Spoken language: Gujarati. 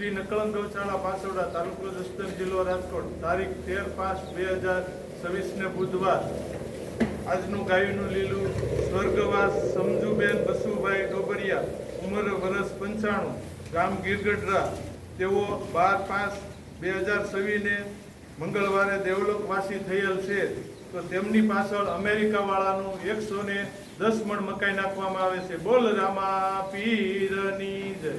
શ્રી નકળંગ ગૌશાળા પાસોડા, તાલુકો જસદણ, જિલ્લો રાજકોટ, તારીખ 13/5/2026 ને બુધવાર. આજનું ગાયનું લીલું સ્વર્ગવાસ સમજુબેન બસુભાઈ ડોબરિયા, ઉંમર વર્ષ 95, ગામ ગીરગઢડા. તેઓ 12/5/2026 ને મંગળવારે દેવલોકવાસી થયેલ છે. તો તેમની પાછળ અમેરિકાવાળાનું 110 મણ મકાઈ નાખવામાં આવે છે. બોલ રામા પીરની જય.